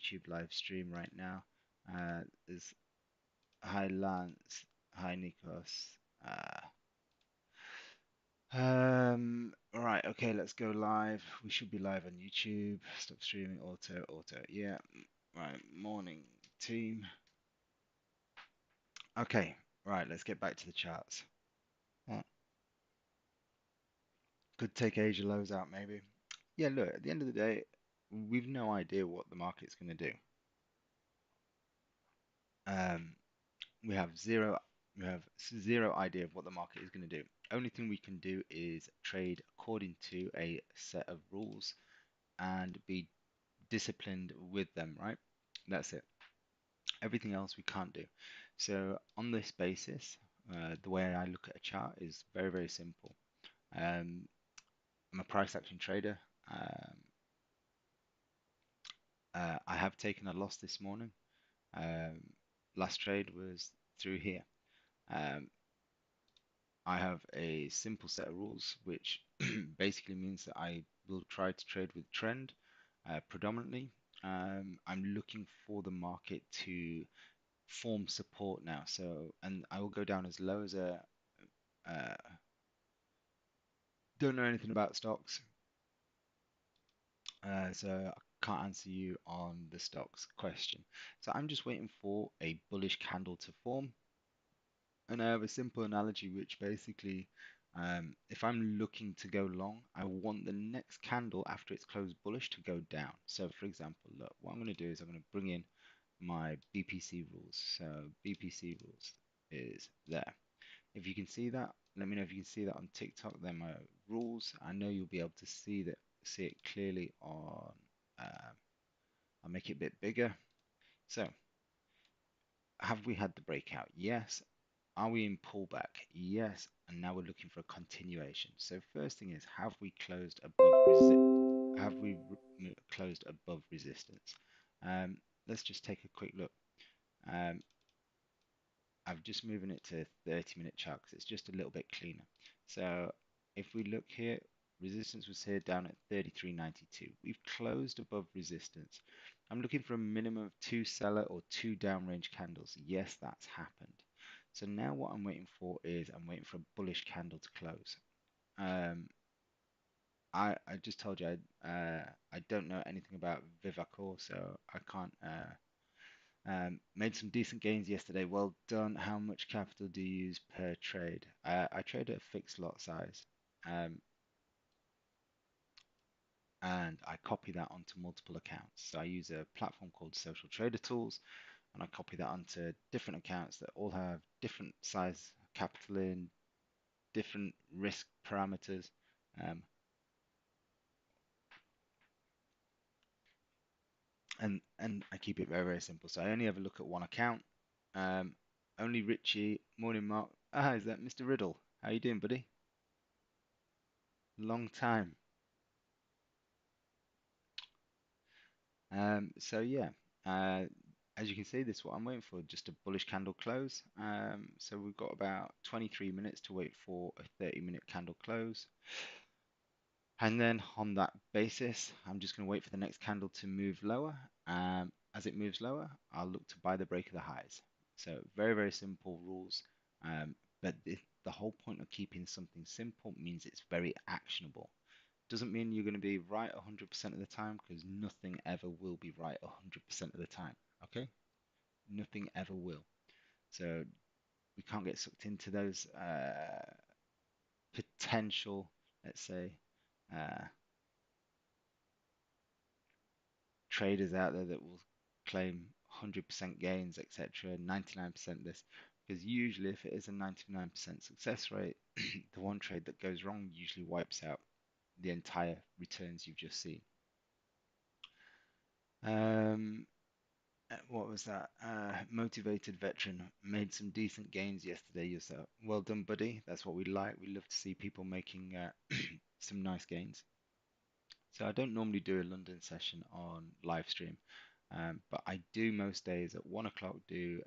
YouTube live stream right now. There's hi Lance, hi Nikos. Right, okay, let's go live. We should be live on YouTube. Stop streaming, auto. Yeah, right, morning team. Okay, right, let's get back to the charts. Uh, Could take Asia lows out maybe. Yeah, look, at the end of the day, we've no idea what the market's going to do. Um, we have zero we have zero idea of what the market is going to do. Only thing we can do is trade according to a set of rules and be disciplined with them, right? That's it. Everything else we can't do. So on this basis, the way I look at a chart is very, very simple. Um, I'm a price action trader. Um, I have taken a loss this morning. Um, Last trade was through here. Um, I have a simple set of rules, which basically means that I will try to trade with trend predominantly. I'm looking for the market to form support now. So, and I will go down as low as a, uh, don't know anything about stocks, so I can't answer you on the stocks question. So I'm just waiting for a bullish candle to form. And I have a simple analogy which basically, if I'm looking to go long, I want the next candle after it's closed bullish to go down. So for example, look, what I'm going to do is I'm going to bring in my BPC rules. So BPC rules is there. If you can see that, let me know if you can see that on TikTok. They're my rules. I know you'll be able to see it clearly on. I'll make it a bit bigger. So, have we had the breakout? Yes. Are we in pullback? Yes. And now we're looking for a continuation. So first thing is, have we closed above closed above resistance? Let's just take a quick look. Um, I'm just moving it to 30-minute chart because it's just a little bit cleaner. So if we look here, resistance was here down at 33.92. We've closed above resistance. I'm looking for a minimum of two seller or two downrange candles. Yes, that's happened. So now what I'm waiting for is I'm waiting for a bullish candle to close. Um, I just told you I don't know anything about Vivacor, so I can't made some decent gains yesterday. Well done. How much capital do you use per trade? I trade at a fixed lot size, um, and I copy that onto multiple accounts. So I use a platform called Social Trader Tools, and I copy that onto different accounts that all have different size capital in, different risk parameters. Um, and I keep it very, very simple. So I only ever look at one account. Um, Only Richie, morning Mark. Ah, is that Mr. Riddle? How you doing, buddy? Long time. So yeah, uh, as you can see, this is what I'm waiting for, just a bullish candle close. So we've got about 23 minutes to wait for a 30-minute candle close. And then on that basis, I'm just going to wait for the next candle to move lower. As it moves lower, I'll look to buy the break of the highs. So very, very simple rules. But the whole point of keeping something simple means it's very actionable. Doesn't mean you're going to be right 100% of the time because nothing ever will be right 100% of the time. Okay? Nothing ever will. So we can't get sucked into those potential, let's say, uh, traders out there that will claim 100% gains, etc., 99% this. Because usually, if it is a 99% success rate, the one trade that goes wrong usually wipes out the entire returns you've just seen. Um, what was that? Motivated veteran made some decent gains yesterday yourself. Well done, buddy. That's what we like. We love to see people making some nice gains. So I don't normally do a London session on live stream, but I do most days at 1 o'clock do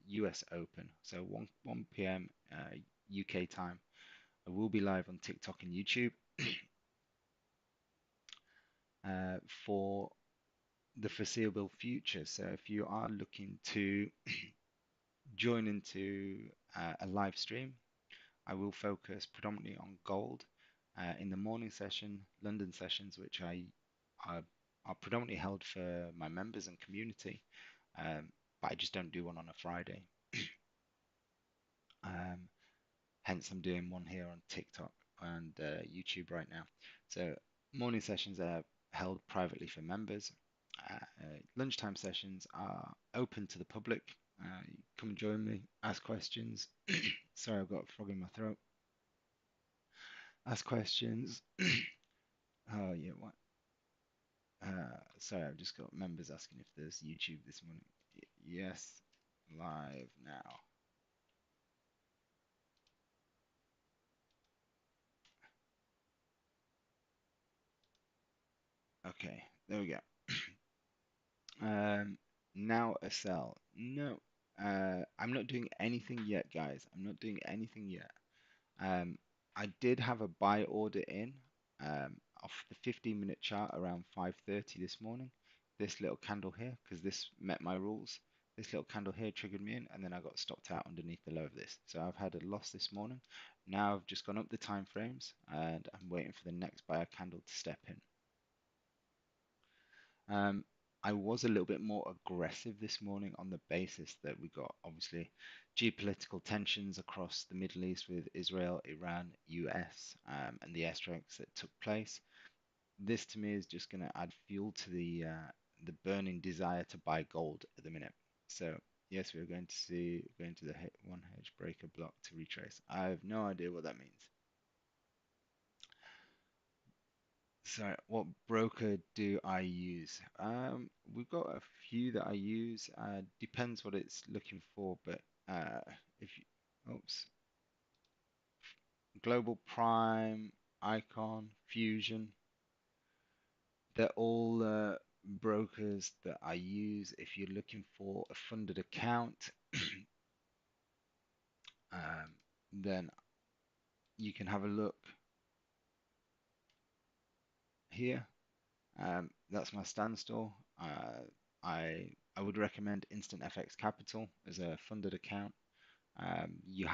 US Open. So 1 p.m. UK time. I will be live on TikTok and YouTube for the foreseeable future. So if you are looking to join into a live stream, I will focus predominantly on gold in the morning session, London sessions, which are, are predominantly held for my members and community, but I just don't do one on a Friday. Um, Hence, I'm doing one here on TikTok and YouTube right now. So morning sessions are held privately for members. Lunchtime sessions are open to the public. Come join me, ask questions. Sorry, I've got a frog in my throat. Ask questions. Oh yeah, what? Sorry, I've just got members asking if there's YouTube this morning. Yes, live now. Okay, there we go. Um, Now a sell. No, I'm not doing anything yet, guys. I'm not doing anything yet. Um, I did have a buy order in off the 15-minute chart around 5:30 this morning. This little candle here, because this met my rules. This little candle here triggered me in, and then I got stopped out underneath the low of this. So I've had a loss this morning. Now I've just gone up the time frames, and I'm waiting for the next buyer candle to step in. Um, I was a little bit more aggressive this morning on the basis that we got obviously geopolitical tensions across the Middle East with Israel, Iran, US, and the airstrikes that took place. This to me is just going to add fuel to the burning desire to buy gold at the minute. So yes, we're going to see going to the one hedge breaker block to retrace. I have no idea what that means. So, what broker do I use? We've got a few that I use. Depends what it's looking for, but if you, oops, Global Prime, Icon, Fusion, they're all brokers that I use. If you're looking for a funded account, then you can have a look here. That's my standstill. I would recommend Instant FX Capital as a funded account. You're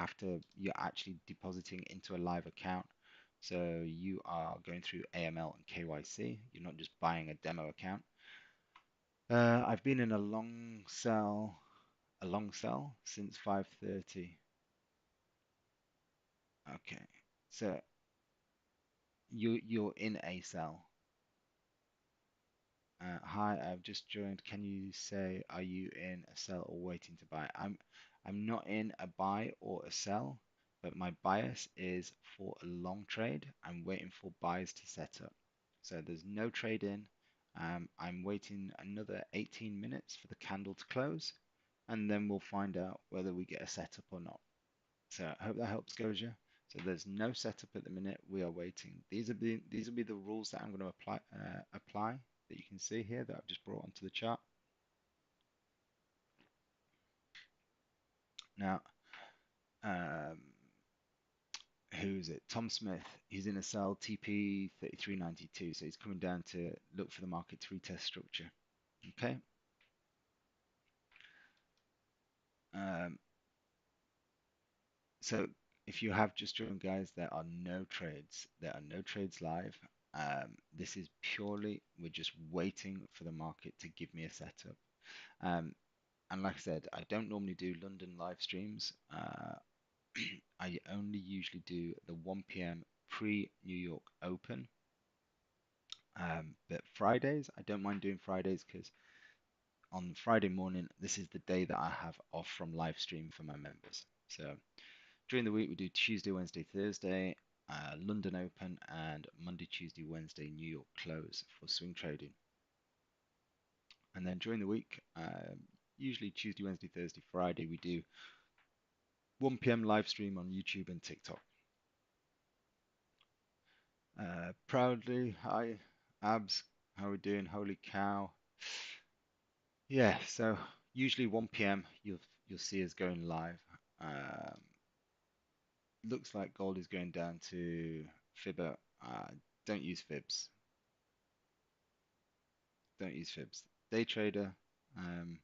actually depositing into a live account. So you are going through AML and KYC. You're not just buying a demo account. I've been in a long sell since 5:30. Okay, so you're in a sell. Hi, I've just joined. Can you say, are you in a sell or waiting to buy? I'm not in a buy or a sell, but my bias is for a long trade. I'm waiting for buys to set up. So there's no trade in. I'm waiting another 18 minutes for the candle to close, and then we'll find out whether we get a setup or not. So I hope that helps, Goja. So there's no setup at the minute. We are waiting. These will be the rules that I'm going to apply that you can see here that I've just brought onto the chart. Now, um, who's it? Tom Smith. He's in a sell TP 33.92, so he's coming down to look for the market to retest structure. Okay. Um, so if you have just joined, guys, there are no trades. There are no trades live. This is purely, we're just waiting for the market to give me a setup. Um, and like I said, I don't normally do London live streams. I only usually do the 1 p.m. pre-New York Open. But Fridays, I don't mind doing Fridays because on Friday morning, this is the day that I have off from live stream for my members. So during the week, we do Tuesday, Wednesday, Thursday, London Open, and Monday, Tuesday, Wednesday, New York close for swing trading. And then during the week, usually Tuesday, Wednesday, Thursday, Friday, we do 1 p.m. live stream on YouTube and TikTok. Proudly, hi, Abs, how are we doing? Holy cow. Yeah, so usually 1 p.m. you'll see us going live. Um, Looks like gold is going down to Fibber. Don't use fibs. Don't use fibs. day trader. Um,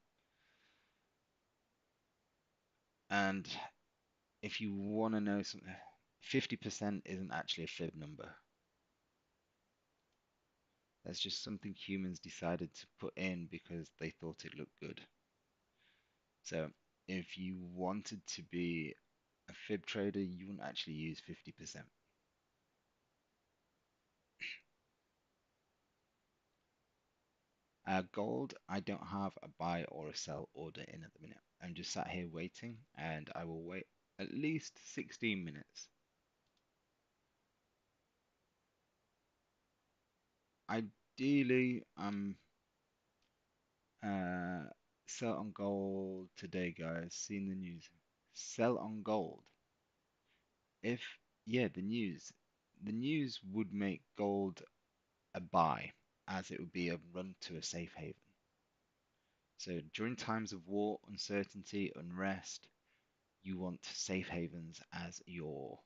and if you want to know something, 50% isn't actually a fib number. That's just something humans decided to put in because they thought it looked good. So if you wanted to be a fib trader, you wouldn't actually use 50%. Gold, I don't have a buy or a sell order in at the minute. I'm just sat here waiting, and I will wait at least 16 minutes. Ideally, I'm uh, sell on gold today, guys. Seen the news. Sell on gold. If, yeah, the news would make gold a buy, as it would be a run to a safe haven. So during times of war, uncertainty, unrest, you want safe havens as your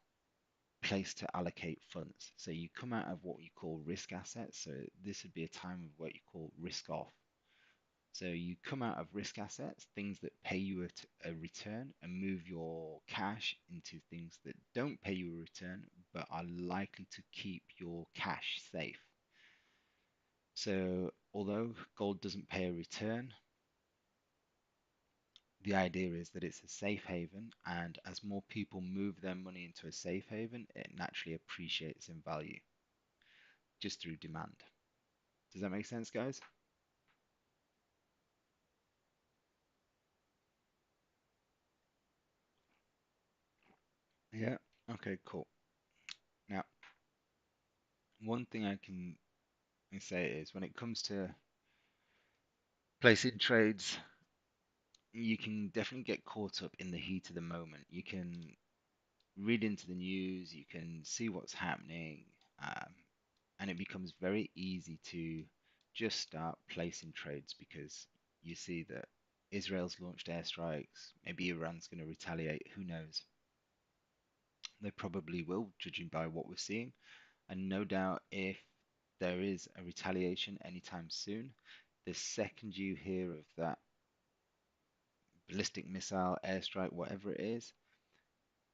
place to allocate funds. So you come out of what you call risk assets. So this would be a time of what you call risk off. So you come out of risk assets, things that pay you a return, and move your cash into things that don't pay you a return, but are likely to keep your cash safe. So although gold doesn't pay a return, the idea is that it's a safe haven, and as more people move their money into a safe haven, it naturally appreciates in value just through demand. Does that make sense, guys? Yeah. Okay, cool. Now, one thing I can say is when it comes to placing trades, you can definitely get caught up in the heat of the moment. You can read into the news, you can see what's happening, um, and it becomes very easy to just start placing trades because you see that Israel's launched airstrikes, maybe Iran's going to retaliate, who knows? They probably will, judging by what we're seeing. And no doubt if there is a retaliation anytime soon, the second you hear of that ballistic missile airstrike, whatever it is,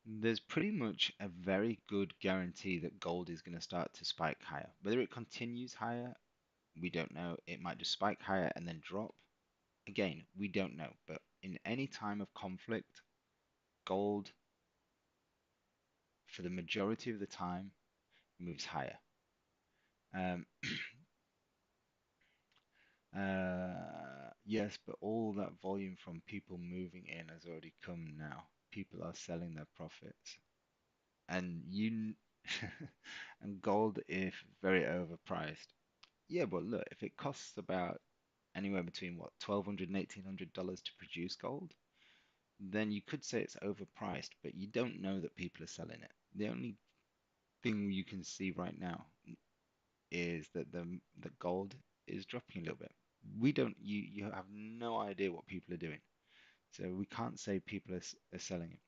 there's pretty much a very good guarantee that gold is going to start to spike higher. Whether it continues higher, we don't know. It might just spike higher and then drop. Again, we don't know. But in any time of conflict, gold, for the majority of the time, moves higher. Um, yes, but all that volume from people moving in has already come now. People are selling their profits. And and gold is very overpriced. Yeah, but look, if it costs about anywhere between what, $1,200 and $1,800 to produce gold, then you could say it's overpriced, but you don't know that people are selling it. The only thing you can see right now is that the gold is dropping a little bit. We don't you have no idea what people are doing. So we can't say people are selling it.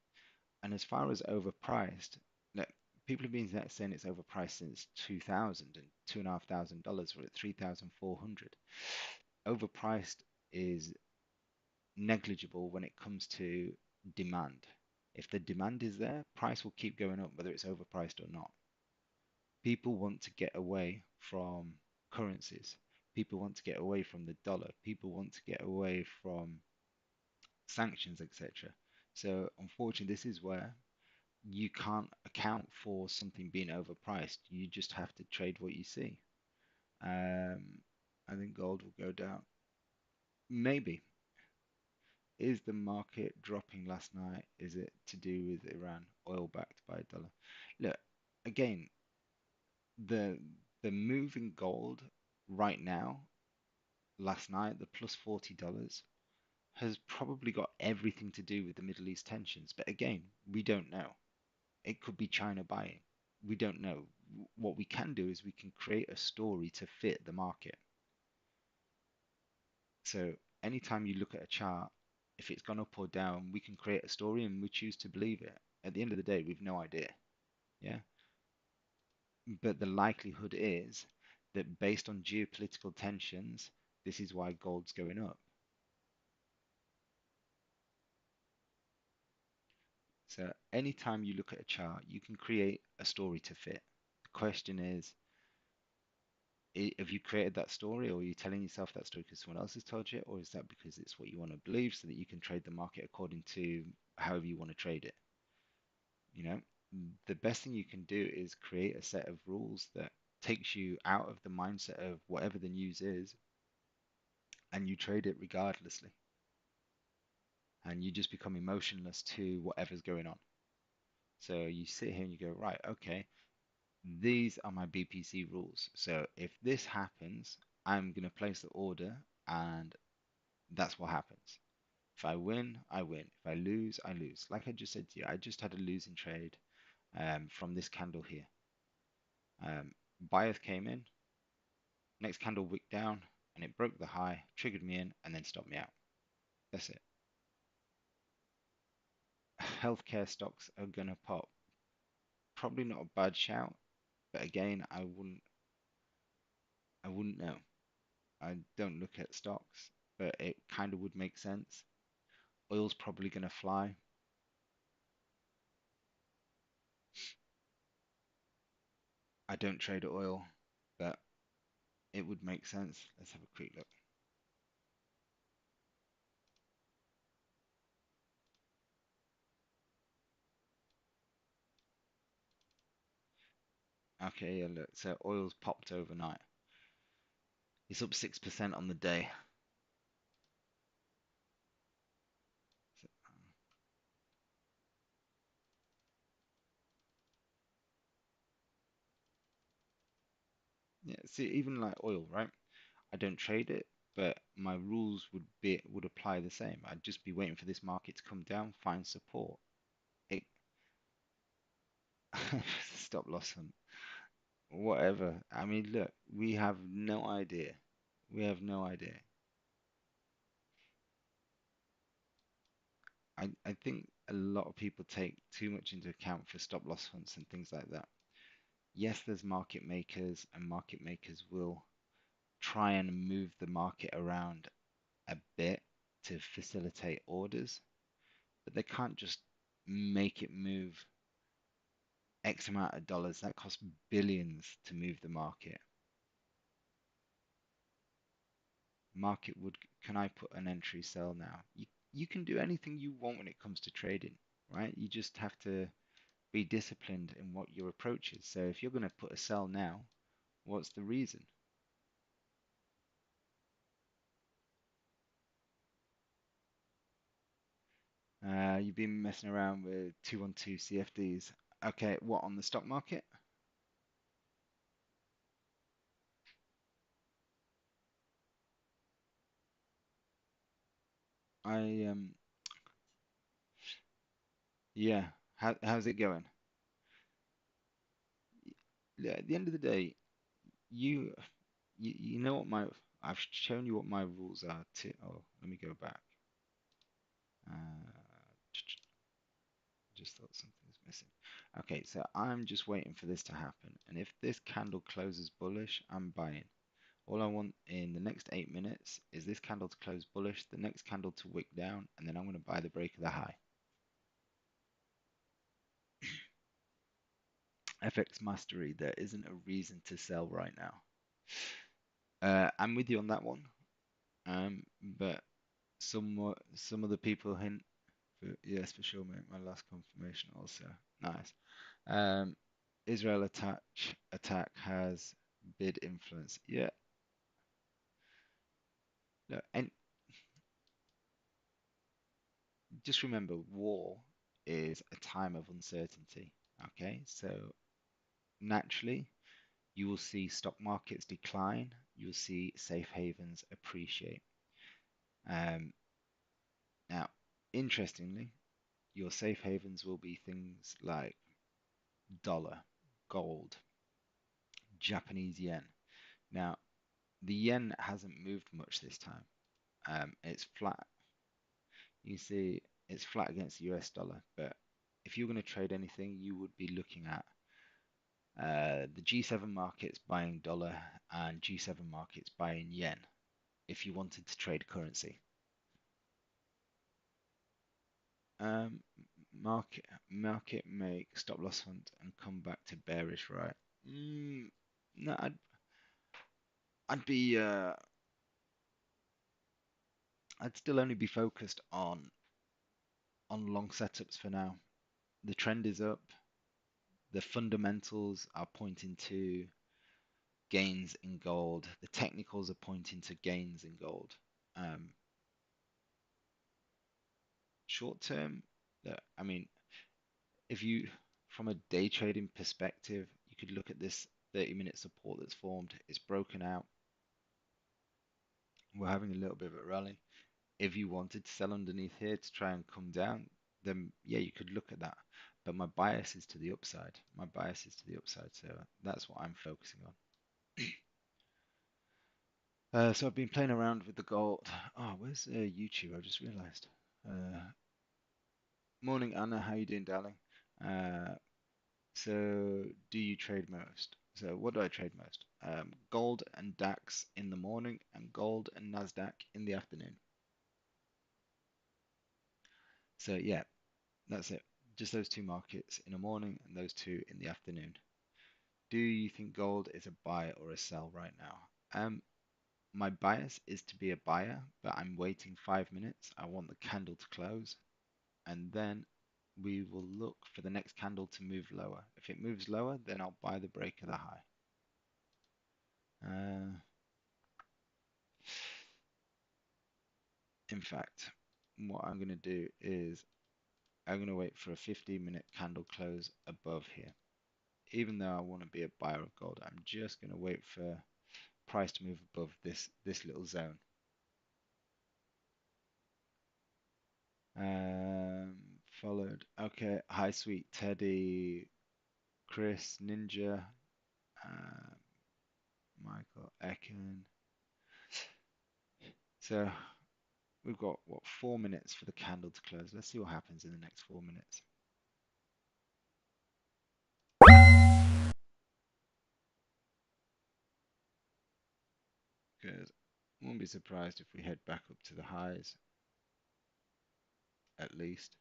And as far as overpriced, look, people have been saying it's overpriced since 2000 and $2,500. We're at 3,400. Overpriced is negligible when it comes to demand. If the demand is there, price will keep going up, whether it's overpriced or not. People want to get away from currencies. People want to get away from the dollar. People want to get away from sanctions, etc. So, unfortunately, this is where you can't account for something being overpriced. You just have to trade what you see. Um, I think gold will go down. Maybe. Is the market dropping last night? Is it to do with Iran, oil backed by a dollar? Look, again, the the move in gold right now, last night, the plus $40 has probably got everything to do with the Middle East tensions. But again, we don't know. It could be China buying. We don't know. What we can do is we can create a story to fit the market. So anytime you look at a chart, if it's gone up or down, we can create a story and we choose to believe it. At the end of the day, we've no idea. Yeah. But the likelihood is that based on geopolitical tensions, This is why gold's going up. So anytime you look at a chart, you can create a story to fit. The question is, have you created that story, or are you telling yourself that story because someone else has told you it, or is that because it's what you want to believe so that you can trade the market according to however you want to trade it? You know, the best thing you can do is create a set of rules that takes you out of the mindset of whatever the news is, and you trade it regardlessly, and you just become emotionless to whatever's going on. So you sit here and you go, right, okay, these are my BPC rules. So if this happens, I'm going to place the order, and that's what happens. If I win, I win. If I lose, I lose. Like I just said to you, I just had a losing trade from this candle here. Buyers came in, next candle wicked down, and it broke the high, triggered me in, and then stopped me out. That's it. Healthcare stocks are gonna pop. Probably not a bad shout, but again, I wouldn't know. I don't look at stocks, but it kind of would make sense. Oil's probably gonna fly. I don't trade oil, but it would make sense. Let's have a quick look. Okay, yeah, look. So oil's popped overnight. It's up 6% on the day. So, yeah, see, even like oil, right? I don't trade it, but my rules would apply the same. I'd just be waiting for this market to come down, find support. It stop loss and whatever. I mean, look, we have no idea. We have no idea. I think a lot of people take too much into account for stop loss hunts and things like that. Yes, there's market makers, and market makers will try and move the market around a bit to facilitate orders, but they can't just make it move X amount of dollars. That costs billions to move the market. Market would, can I put an entry sell now? You can do anything you want when it comes to trading, right? You just have to be disciplined in what your approach is. So if you're going to put a sell now, what's the reason? You've been messing around with 212 CFDs. Okay, what on the stock market? I yeah. How's it going? Yeah, at the end of the day, you you know what my I've shown you what my rules are to. Oh, let me go back. Uh, just thought something was missing. Okay, so I'm just waiting for this to happen, and if this candle closes bullish, I'm buying. All I want in the next 8 minutes is this candle to close bullish, the next candle to wick down, and then I'm going to buy the break of the high. FX mastery, there isn't a reason to sell right now. I'm with you on that one, but some of the people hint. Yes, for sure, mate. My last confirmation also. Nice. Um, Israel attack has bid influence. Yeah. No, and just remember, war is a time of uncertainty. Okay, so naturally, you will see stock markets decline. You'll see safe havens appreciate. Um, Now, interestingly, your safe havens will be things like dollar, gold, Japanese yen. Now, the yen hasn't moved much this time. It's flat. You see, it's flat against the US dollar. But if you're going to trade anything, you would be looking at the G7 markets buying dollar and G7 markets buying yen. if you wanted to trade currency. Um, market make stop loss hunt and come back to bearish, right? No, I'd be I'd still only be focused on long setups for now. The trend is up. The fundamentals are pointing to gains in gold. The technicals are pointing to gains in gold. Um, Short term, I mean, if you, from a day trading perspective, you could look at this 30-minute support that's formed. It's broken out. We're having a little bit of a rally. If you wanted to sell underneath here to try and come down, then yeah, you could look at that. But my bias is to the upside. My bias is to the upside, so that's what I'm focusing on. So I've been playing around with the gold. Oh, where's YouTube? I just realized. Uh, Morning, Anna. How you doing, darling? Uh, so do you trade most? So what do I trade most? Gold and DAX in the morning, and gold and Nasdaq in the afternoon. So yeah, that's it. Just those two markets in the morning and those two in the afternoon. Do you think gold is a buy or a sell right now? My bias is to be a buyer, but I'm waiting 5 minutes. I want the candle to close, and then we will look for the next candle to move lower. If it moves lower, then I'll buy the break of the high. Uh, in fact, what I'm going to do is I'm going to wait for a 15-minute candle close above here. Even though I want to be a buyer of gold, I'm just going to wait for price to move above this little zone. Um, Followed. Okay, hi, sweet Teddy, Chris, Ninja, uh, Michael, Ekin. So we've got what, 4 minutes for the candle to close. Let's see what happens in the next 4 minutes. Because I won't be surprised if we head back up to the highs at least.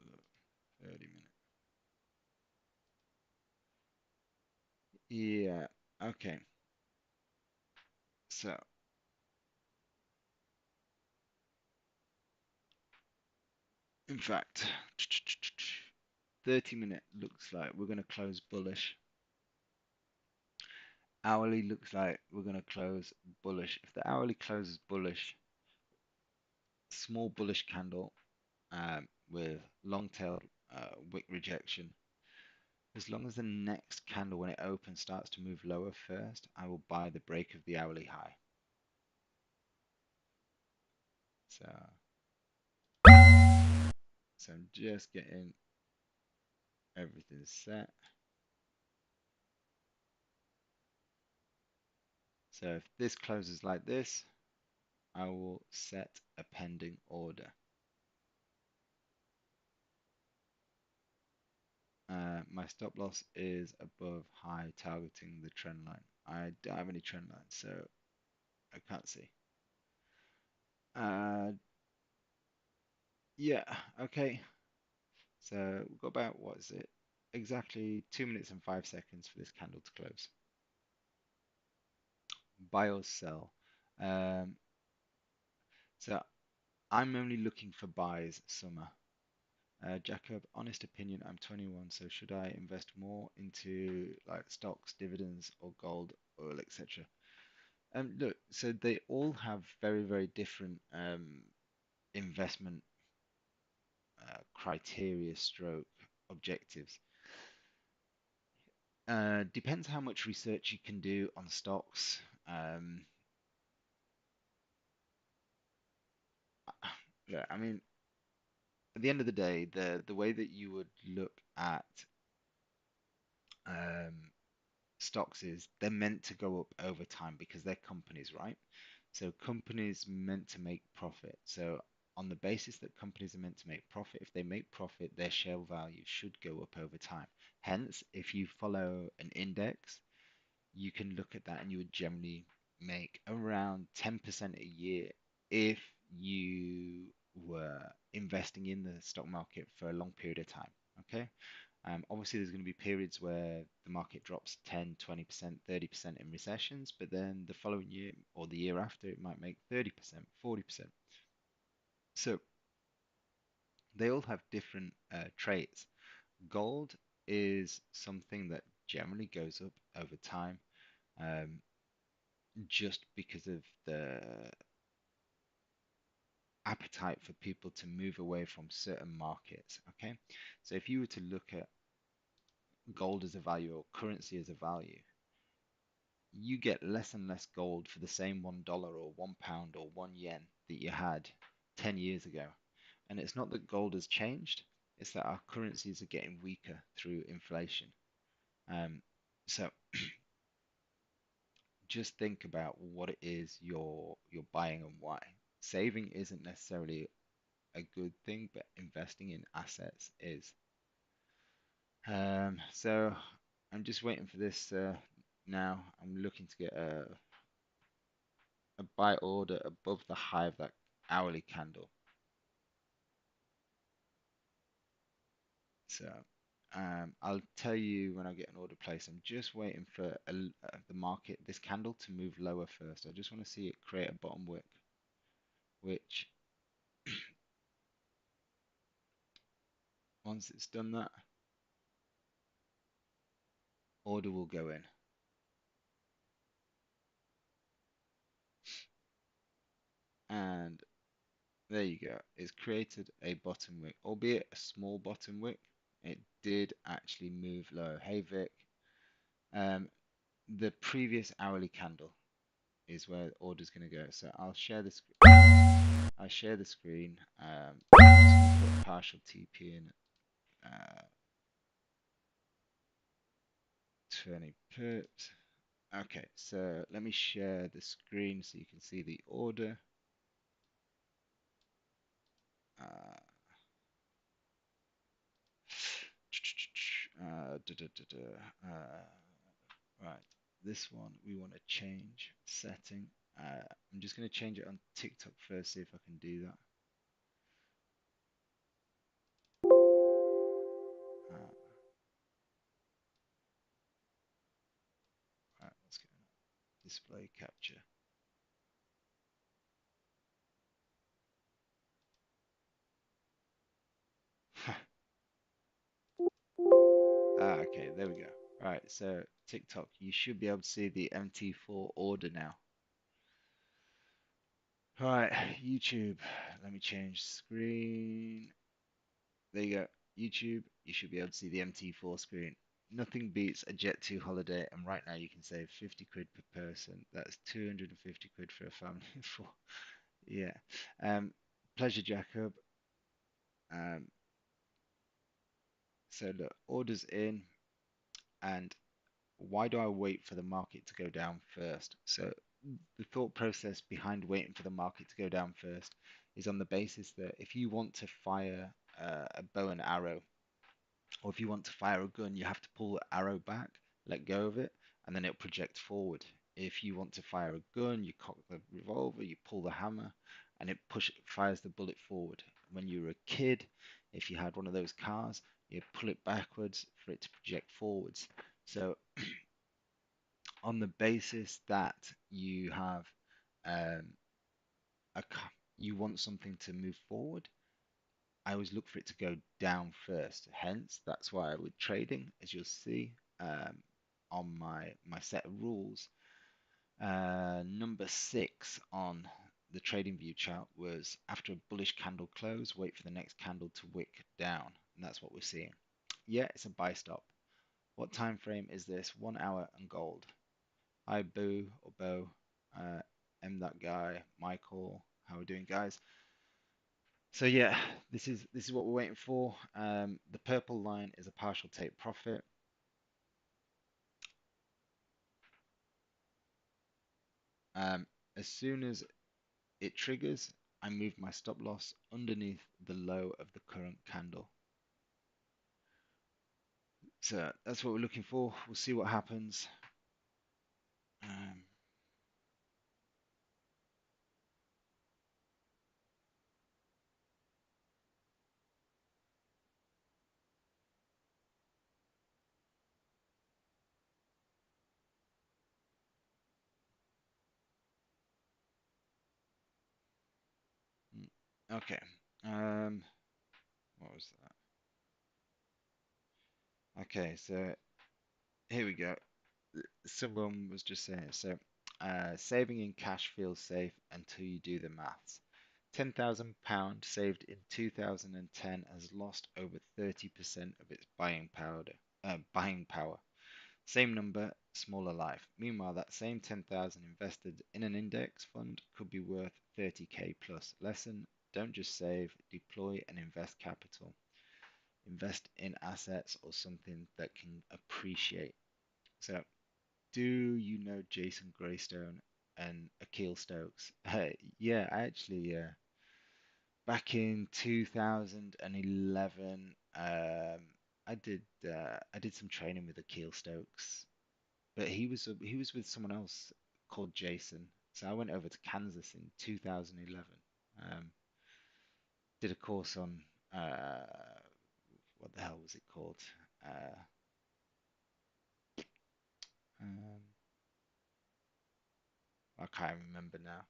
Look, 30 minutes. Yeah, okay. So, in fact, 30-minute looks like we're going to close bullish. Hourly looks like we're going to close bullish. If the hourly closes bullish, small bullish candle with long-tailed wick rejection. As long as the next candle, when it opens, starts to move lower first, I will buy the break of the hourly high. So, so I'm just getting everything set. So if this closes like this, I will set a pending order. My stop loss is above high, targeting the trend line. I don't have any trend lines, so I can't see. Uh, yeah, okay. So we've got about, what is it? Exactly 2 minutes and 5 seconds for this candle to close. Buy or sell. Um, so I'm only looking for buys, summer. Jacob, honest opinion, I'm 21, so should I invest more into like stocks, dividends, or gold, oil, etc.? Look, so they all have very, very different investment criteria, stroke objectives. Depends how much research you can do on stocks. Yeah, I mean, at the end of the day, the way that you would look at um, stocks is they're meant to go up over time because they're companies, right? So companies meant to make profit. So on the basis that companies are meant to make profit. If they make profit, their share value should go up over time. Hence, if you follow an index, you can look at that and you would generally make around 10% a year if you were investing in the stock market for a long period of time. Okay. Obviously, there's going to be periods where the market drops 10, 20%, 30% in recessions, but then the following year or the year after, it might make 30%, 40%. So they all have different traits. Gold is something that generally goes up over time, um, just because of the appetite for people to move away from certain markets. Okay, so if you were to look at gold as a value or currency as a value, you get less and less gold for the same $1 or £1 or 1 yen that you had 10 years ago. And it's not that gold has changed, it's that our currencies are getting weaker through inflation. Um, so just think about what it is you're buying and why. Saving isn't necessarily a good thing, but investing in assets is. So I'm just waiting for this now. I'm looking to get a buy order above the high of that hourly candle. So I'll tell you when I get an order placed. I'm just waiting for the market, this candle to move lower first. I just want to see it create a bottom wick, which once it's done that, order will go in. And there you go. It's created a bottom wick, albeit a small bottom wick. It did actually move low. Hey Vic, um, the previous hourly candle is where the order's going to go. So I'll share this. I'll share the screen. Just gonna put partial TP in. 20 pips. Okay, so let me share the screen so you can see the order. Uh, da, da, da, da. Right, this one we want to change setting. I'm just going to change it on TikTok first, see if I can do that. Uh, right, what's going on? Display capture. Okay, there we go. Right, so TikTok, you should be able to see the MT4 order now. All right, YouTube, let me change screen. There you go. YouTube, you should be able to see the MT4 screen. Nothing beats a Jet2 holiday, and right now you can save 50 quid per person. That's 250 quid for a family of four. Yeah. Pleasure, Jacob. Um, so look, orders in, and why do I wait for the market to go down first? So the thought process behind waiting for the market to go down first is on the basis that if you want to fire a bow and arrow, or if you want to fire a gun, you have to pull the arrow back, let go of it, and then it'll project forward. If you want to fire a gun, you cock the revolver, you pull the hammer, and it fires the bullet forward. When you were a kid, if you had one of those cars, you pull it backwards for it to project forwards. So on the basis that you have um, you want something to move forward, I always look for it to go down first. Hence, that's why with trading, as you'll see on my set of rules, number 6 on the trading view chart was after a bullish candle close, wait for the next candle to wick down, and that's what we're seeing. Yeah, it's a buy stop. What time frame is this? 1 hour and gold. Hi, Boo or Bo. M that guy, Michael. How are we doing, guys? So yeah, this is what we're waiting for. The purple line is a partial take profit. As soon as it triggers, I move my stop loss underneath the low of the current candle. So that's what we're looking for. We'll see what happens. Um, okay. Um, what was that? Okay, so here we go. Someone was just saying so. Saving in cash feels safe until you do the maths. £10,000 saved in 2010 has lost over 30% of its buying power. Same number, smaller life. Meanwhile, that same 10,000 invested in an index fund could be worth 30k plus. Lesson, don't just save, deploy and invest capital. Invest in assets or something that can appreciate. So, do you know Jason Greystone and Akil Stokes? Yeah, I actually, back in 2011, I did some training with Akil Stokes, but he was with someone else called Jason. So I went over to Kansas in 2011. Um, did a course on what the hell was it called? Uh, um, I can't remember now.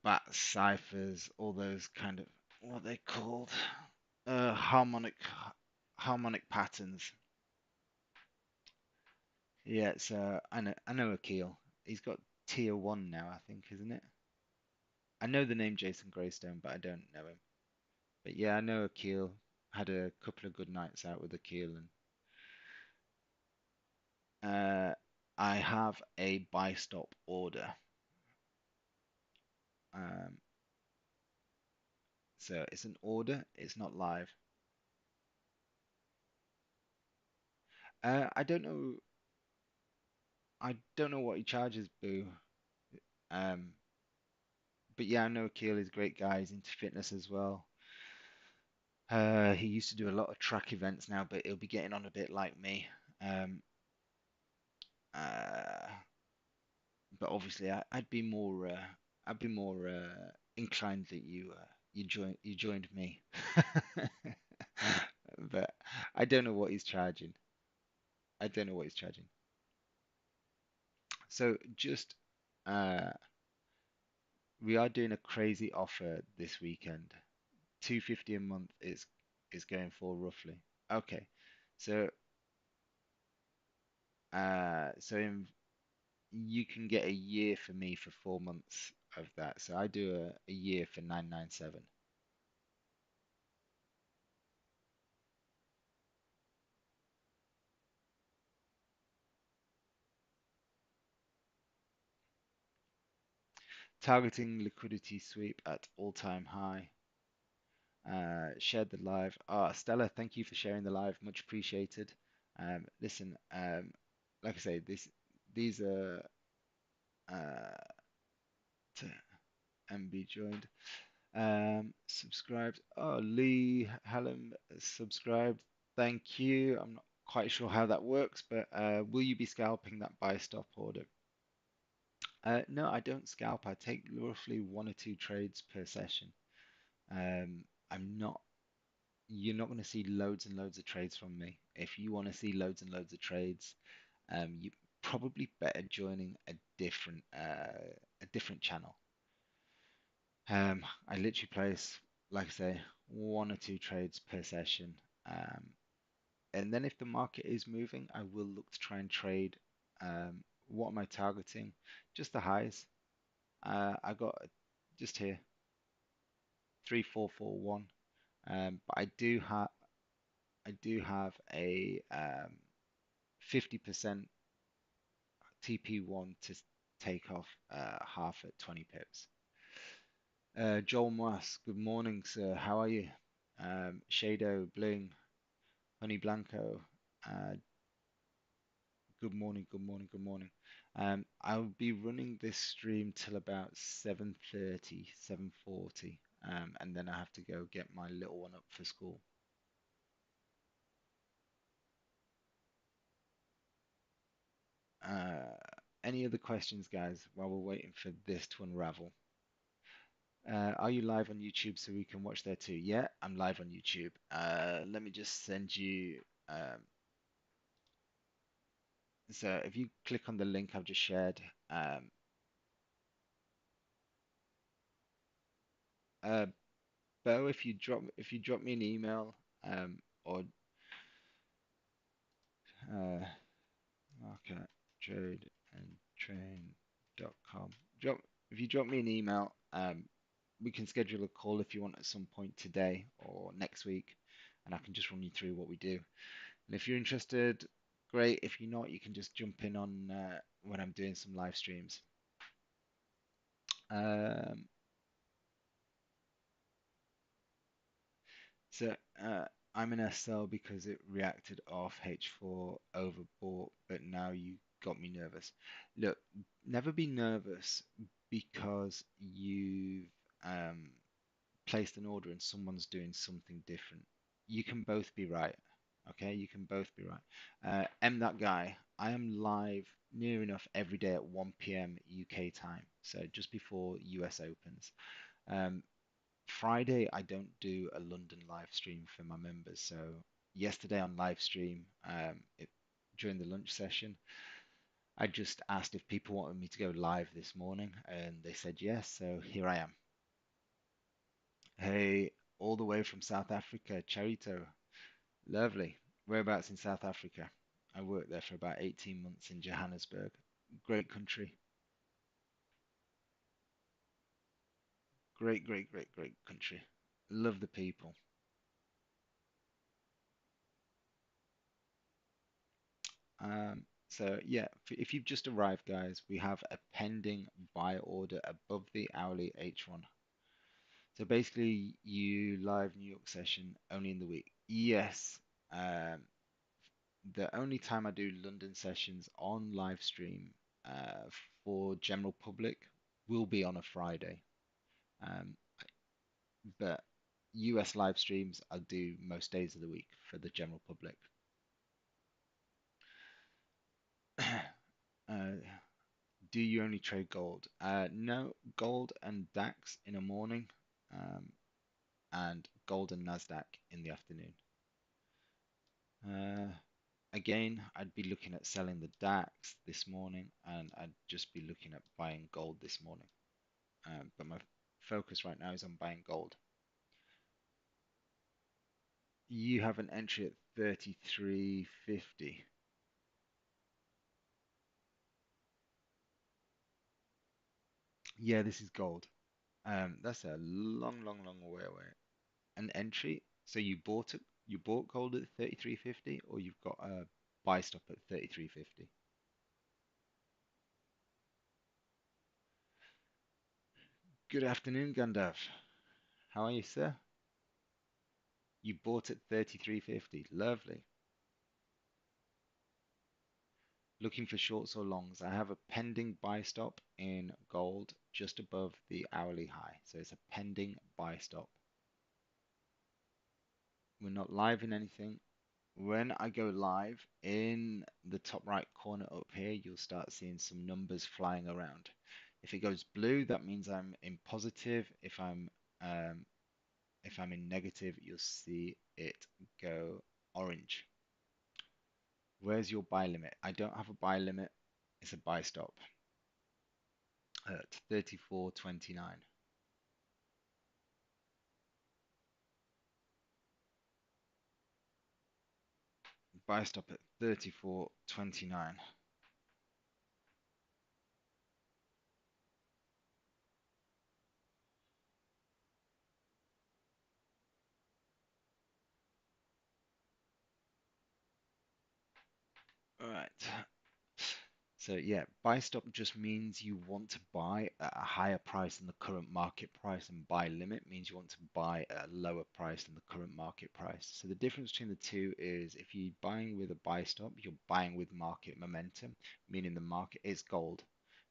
Bat ciphers, all those kind of what are they called? Harmonic patterns. Yeah, so I know Akil. He's got tier one now, I think, isn't it? I know the name Jason Greystone, but I don't know him. But yeah, I know Akil. Had a couple of good nights out with Akil, and I have a buy stop order. Um, so it's an order. It's not live. I don't know. I don't know what he charges, Boo. Um, but yeah, I know Akil is a great guy. He's into fitness as well. He used to do a lot of track events now, but he'll be getting on a bit like me. Um, uh, but obviously, I'd be more inclined that you joined me. But I don't know what he's charging. I don't know what he's charging. So just uh, we are doing a crazy offer this weekend. 250 a month is going for roughly. Okay. So in you can get a year for me for 4 months of that. So I do a year for 997. Targeting liquidity sweep at all-time high. Shared the live. Ah, Stella, thank you for sharing the live. Much appreciated. Listen, like I say, these are to and be joined. Subscribed. Oh, Lee Hallam subscribed. Thank you. I'm not quite sure how that works, but will you be scalping that buy stop order? No, I don't scalp. I take roughly one or two trades per session. I'm not, you're not going to see loads and loads of trades from me. If you want to see loads and loads of trades, you probably better joining a different channel. I literally place, like I say, one or two trades per session. Um, and then if the market is moving, I will look to try and trade. What am I targeting? Just the highs. I got just here 3441. But I do have a 50% TP1 to take off half at 20 pips. Joel Moss, good morning, sir. How are you? Shado, Bling, Honey Blanco, uh, good morning, good morning, good morning. I'll be running this stream till about 7:30, 7:40, and then I have to go get my little one up for school. Uh, any other questions, guys, while we're waiting for this to unravel? Are you live on YouTube so we can watch there too? Yeah, I'm live on YouTube. Let me just send you. Um, so if you click on the link I've just shared, uh, Bo, if you drop me an email, or uh, market trade and train.com. Drop if you drop me an email, we can schedule a call if you want at some point today or next week, and I can just run you through what we do. And if you're interested, great. If you're not, you can just jump in on when I'm doing some live streams. Um, so I'm in SL because it reacted off H4 overbought, but now you got me nervous. Look, never be nervous because you've um, placed an order and someone's doing something different. You can both be right. Okay, you can both be right. That guy. I am live near enough every day at 1 p.m. UK time, so just before US opens. Um, Friday, I don't do a London live stream for my members. So yesterday on live stream, during the lunch session, I just asked if people wanted me to go live this morning, and they said yes. So here I am. Hey, all the way from South Africa, Charito. Lovely. Whereabouts in South Africa? I worked there for about 18 months in Johannesburg. Great country. Great, great, great, great country. Love the people. So yeah, if you've just arrived, guys, we have a pending buy order above the hourly H1. So basically, you live New York session only in the week. Yes, um, the only time I do London sessions on live stream uh, for general public will be on a Friday. Um, but US live streams I do most days of the week for the general public. Uh, do you only trade gold? No, gold and DAX in the morning, um, and gold and Nasdaq in the afternoon. Uh, Again, I'd be looking at selling the DAX this morning, and I'd just be looking at buying gold this morning. But my focus right now is on buying gold. You have an entry at 33.50. Yeah, this is gold. That's a long, long, long way away. An entry. So you bought gold at 33.50, or you've got a buy stop at 33.50. Good afternoon, Gandalf. How are you, sir? You bought at 33.50. Lovely. Looking for shorts or longs. I have a pending buy stop in gold just above the hourly high. So it's a pending buy stop. We're not live in anything. When I go live, in the top right corner up here, you'll start seeing some numbers flying around. If it goes blue, that means I'm in positive. Um, if I'm in negative, you'll see it go orange. Where's your buy limit? I don't have a buy limit. It's a buy stop at 34.29. Buy stop at 34.29. All right. So yeah, buy stop just means you want to buy at a higher price than the current market price, and buy limit means you want to buy at a lower price than the current market price. So the difference between the two is if you're buying with a buy stop, you're buying with market momentum, meaning the market is gold,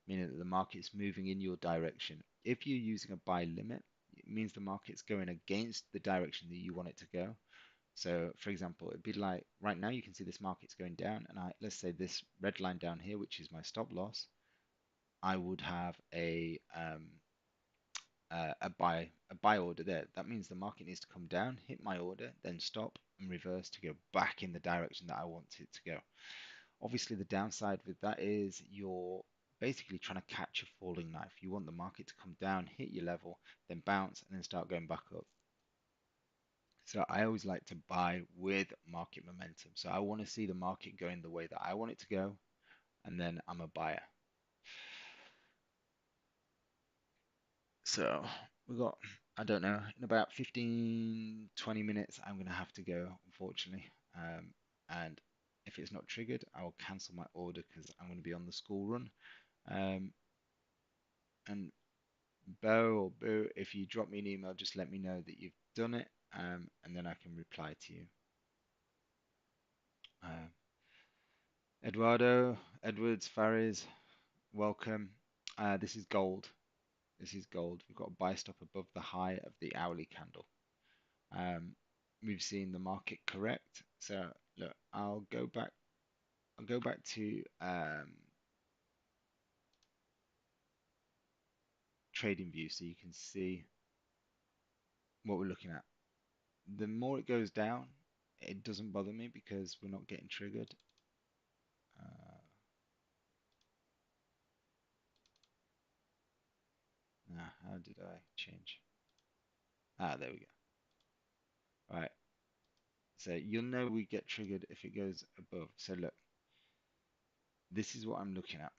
meaning that the market's moving in your direction. If you're using a buy limit, it means the market's going against the direction that you want it to go. So, for example, it'd be like right now you can see this market's going down, and let's say this red line down here, which is my stop loss, I would have a buy order there. That means the market needs to come down, hit my order, then stop and reverse to go back in the direction that I want it to go. Obviously, the downside with that is you're basically trying to catch a falling knife. You want the market to come down, hit your level, then bounce, and then start going back up. So I always like to buy with market momentum. So I want to see the market going the way that I want it to go, and then I'm a buyer. So we've got, I don't know, in about 15, 20 minutes, I'm going to have to go, unfortunately. And if it's not triggered, I will cancel my order because I'm going to be on the school run. Um, and Bo or Boo, if you drop me an email, just let me know that you've done it, and then I can reply to you. Um, Eduardo, Edwards, Faris, welcome. This is gold. This is gold. We've got a buy stop above the high of the hourly candle. Um, we've seen the market correct. So look, I'll go back. I'll go back to trading view so you can see what we're looking at. The more it goes down, it doesn't bother me because we're not getting triggered. Uh, how did I change? There we go. All right. So you'll know we get triggered if it goes above. So look, this is what I'm looking at.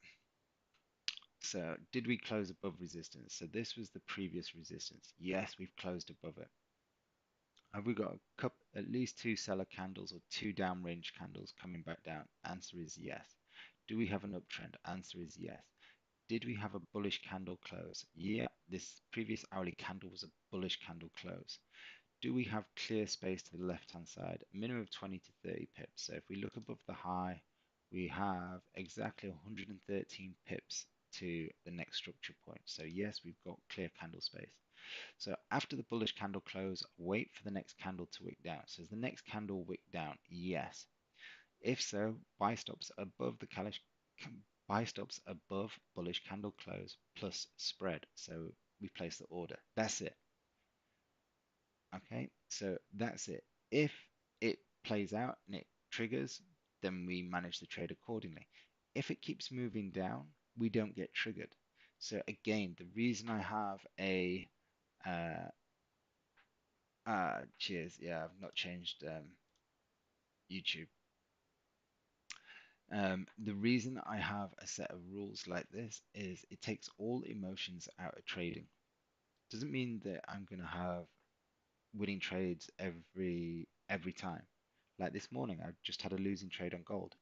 So did we close above resistance? So this was the previous resistance. Yes, we've closed above it. Have we got a couple, at least two seller candles or two downrange candles coming back down? Answer is yes. Do we have an uptrend? Answer is yes. Did we have a bullish candle close? Yeah, this previous hourly candle was a bullish candle close. Do we have clear space to the left-hand side? A minimum of 20 to 30 pips. So if we look above the high, we have exactly 113 pips to the next structure point. So yes, we've got clear candle space. So after the bullish candle close, wait for the next candle to wick down. So is the next candle wick down? Yes. If so, buy stops above the buy stops above bullish candle close plus spread. So we place the order. That's it. Okay, so that's it. If it plays out and it triggers, then we manage the trade accordingly. If it keeps moving down, we don't get triggered. So again, the reason I have a uh, cheers, yeah, I've not changed YouTube. The reason I have a set of rules like this is it takes all emotions out of trading. Doesn't mean that I'm gonna have winning trades every time. Like this morning, I just had a losing trade on gold,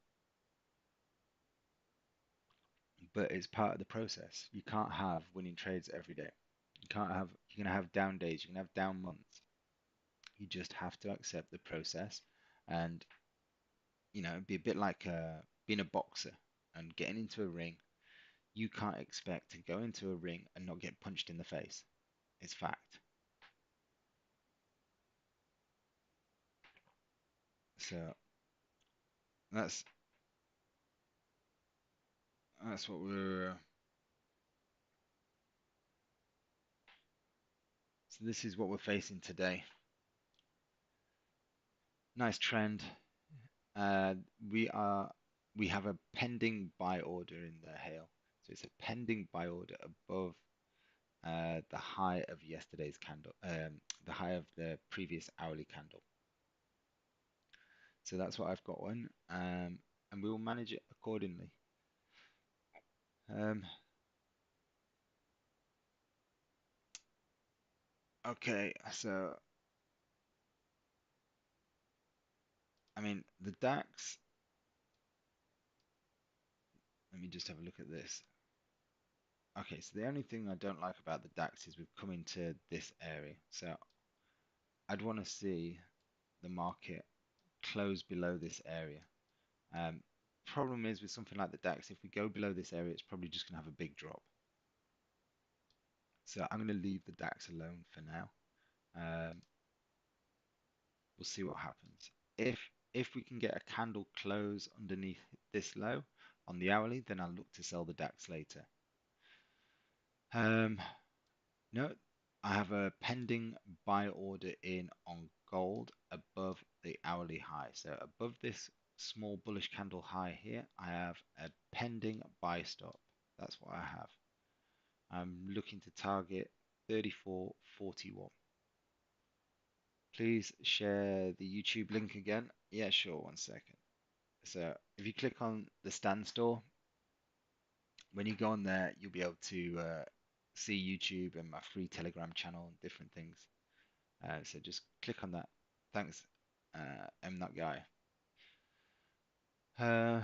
but it's part of the process. You can't have winning trades every day. You can't have, you're gonna have down days, you're gonna have down months. You just have to accept the process, and it'd be a bit like being a boxer and getting into a ring. You can't expect to go into a ring and not get punched in the face. It's fact. So that's that's what we're. So this is what we're facing today. Nice trend. Uh, we are we have a pending buy order in the hail. So it's a pending buy order above the high of yesterday's candle, the high of the previous hourly candle. So that's what I've got on, and we will manage it accordingly. Um, okay, so I mean the DAX, let me just have a look at this. Okay, so the only thing I don't like about the DAX is we've come into this area. So I'd want to see the market close below this area. Um, Problem is with something like the DAX, if we go below this area, it's probably just going to have a big drop. So I'm going to leave the DAX alone for now. Um, we'll see what happens. If if we can get a candle close underneath this low on the hourly, then I'll look to sell the DAX later. Um, no, I have a pending buy order in on gold above the hourly high. So above this small bullish candle high here, I have a pending buy stop. That's what I have. I'm looking to target 34.41. Please share the YouTube link again. Yeah, sure, 1 second. So if you click on the stand store, when you go on there, you'll be able to see YouTube and my free Telegram channel and different things. So just click on that. Thanks, I'm that guy. Uh,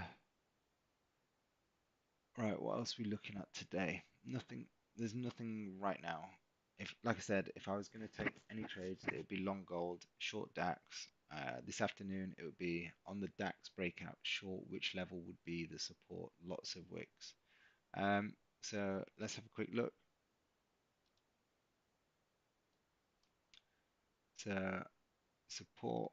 right, what else are we looking at today? Nothing. There's nothing right now. If, like I said, if I was going to take any trades, it would be long gold, short DAX. This afternoon, it would be on the DAX breakout short, which level would be the support? Lots of wicks. So let's have a quick look. So support,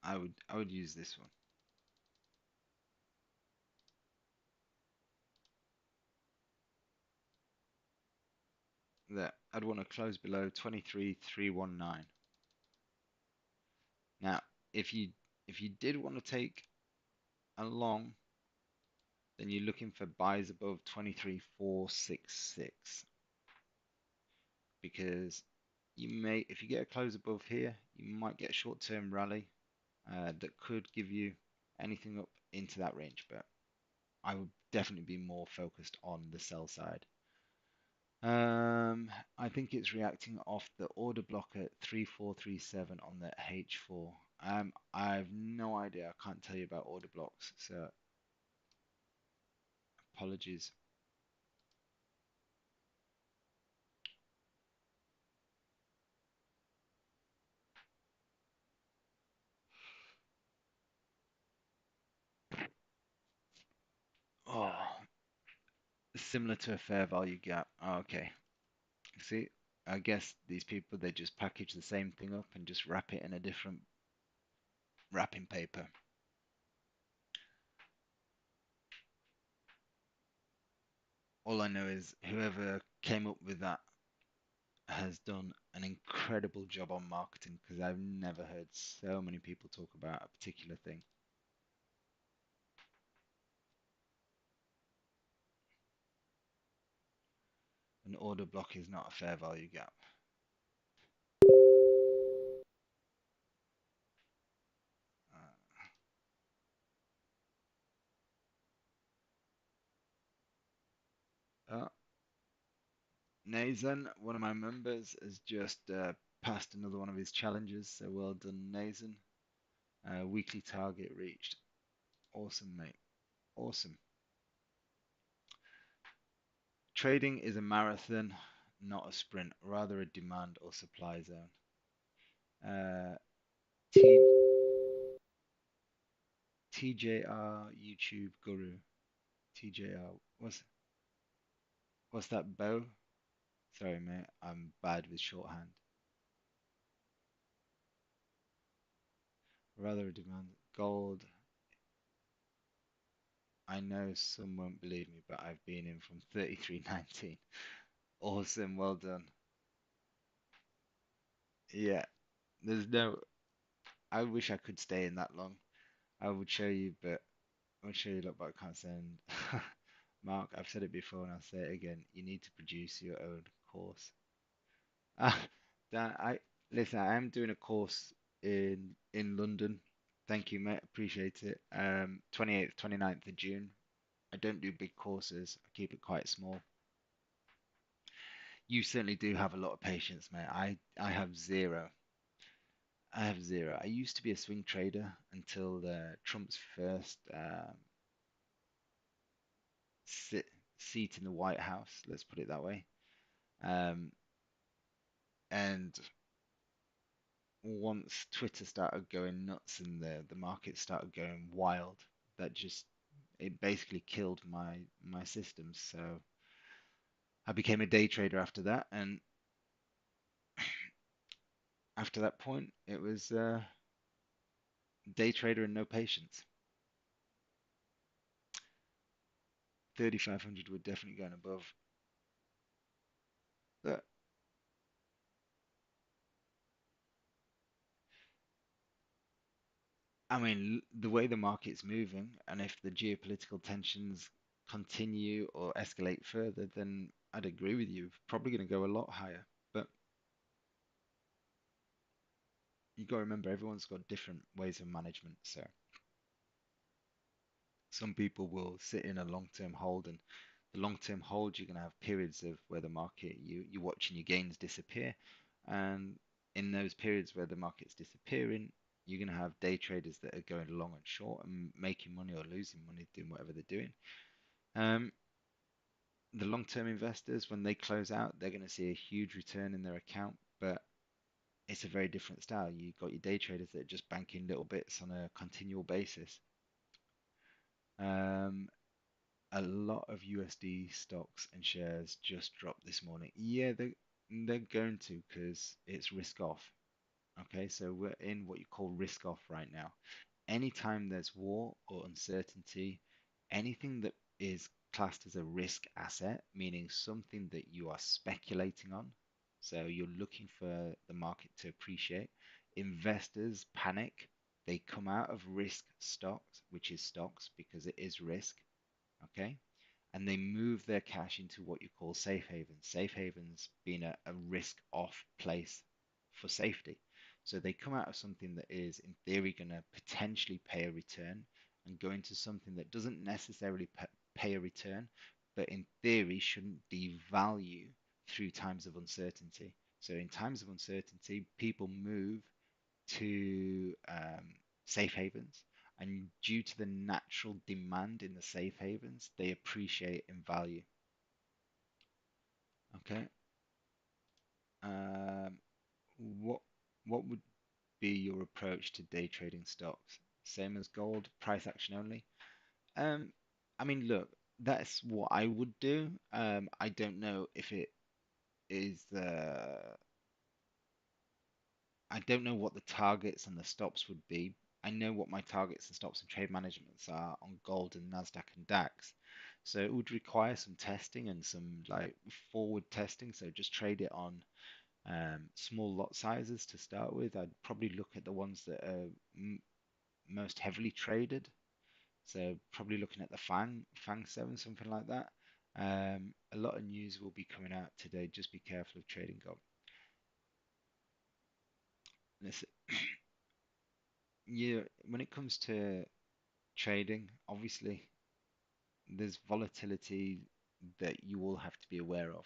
I would use this one. That I'd want to close below 23,319. Now, if you if you did want to take a long, then you're looking for buys above 23,466 because you may, if you get a close above here, you might get a short-term rally that could give you anything up into that range. But I would definitely be more focused on the sell side. I think it's reacting off the order block at 3437 on the H4. I have no idea. I can't tell you about order blocks, so apologies. Oh, similar to a fair value gap. Oh, okay. See, I guess these people they just package the same thing up and just wrap it in a different wrapping paper. All I know is whoever came up with that has done an incredible job on marketing because I've never heard so many people talk about a particular thing. An order block is not a fair value gap. Uh, Nathan, one of my members, has just passed another one of his challenges. So well done, Nathan. Weekly target reached. Awesome, mate. Awesome. Trading is a marathon, not a sprint, rather a demand or supply zone. Uh, T TJR YouTube Guru. TJR. What's that, Bo? Sorry, mate. I'm bad with shorthand. Rather a demand. Gold. I know some won't believe me, but I've been in from 33.19. Awesome, well done. Yeah, there's no. I wish I could stay in that long. I would show you, but I would show you, look, but I can't send. Mark, I've said it before and I'll say it again. You need to produce your own course. Ah, Dan, I listen. I am doing a course in London. Thank you, mate. Appreciate it. 28th, 29th of June. I don't do big courses. I keep it quite small. You certainly do have a lot of patience, mate. I have zero. I have zero. I used to be a swing trader until Trump's first sit, seat in the White House, let's put it that way. Um, and once Twitter started going nuts and the market started going wild, that just it basically killed my systems. So I became a day trader after that, and after that point, it was day trader and no patience. 3,500 were definitely going above. But I mean, the way the market's moving, and if the geopolitical tensions continue or escalate further, then I'd agree with you. Probably going to go a lot higher. But you got to remember, everyone's got different ways of management. So some people will sit in a long-term hold, and the long-term hold, you're going to have periods of where the market you're watching your gains disappear, and in those periods where the market's disappearing, you're going to have day traders that are going long and short and making money or losing money doing whatever they're doing. Um, the long-term investors, when they close out, they're going to see a huge return in their account, but it's a very different style. You've got your day traders that are just banking little bits on a continual basis. Um, a lot of USD stocks and shares just dropped this morning. Yeah, they're going to because it's risk off. Okay, so we're in what you call risk off right now. Anytime there's war or uncertainty, anything that is classed as a risk asset, meaning something that you are speculating on, so you're looking for the market to appreciate, investors panic. They come out of risk stocks, which is stocks because it is risk, okay? And they move their cash into what you call safe havens. Safe havens being a risk off place for safety. So they come out of something that is, in theory, going to potentially pay a return and go into something that doesn't necessarily pay a return, but in theory shouldn't devalue through times of uncertainty. So in times of uncertainty, people move to safe havens, and due to the natural demand in the safe havens, they appreciate in value. Okay. Um, what what would be your approach to day trading stocks? Same as gold, price action only? Um, I mean, look, that's what I would do. I don't know if it is I don't know what the targets and the stops would be. I know what my targets and stops and trade managements are on gold and Nasdaq and DAX. So it would require some testing and some like forward testing. So just trade it on small lot sizes to start with. I'd probably look at the ones that are m most heavily traded. So probably looking at the Fang 7, something like that. A lot of news will be coming out today. Just be careful of trading gold. Listen, yeah, when it comes to trading, obviously, there's volatility that you will have to be aware of.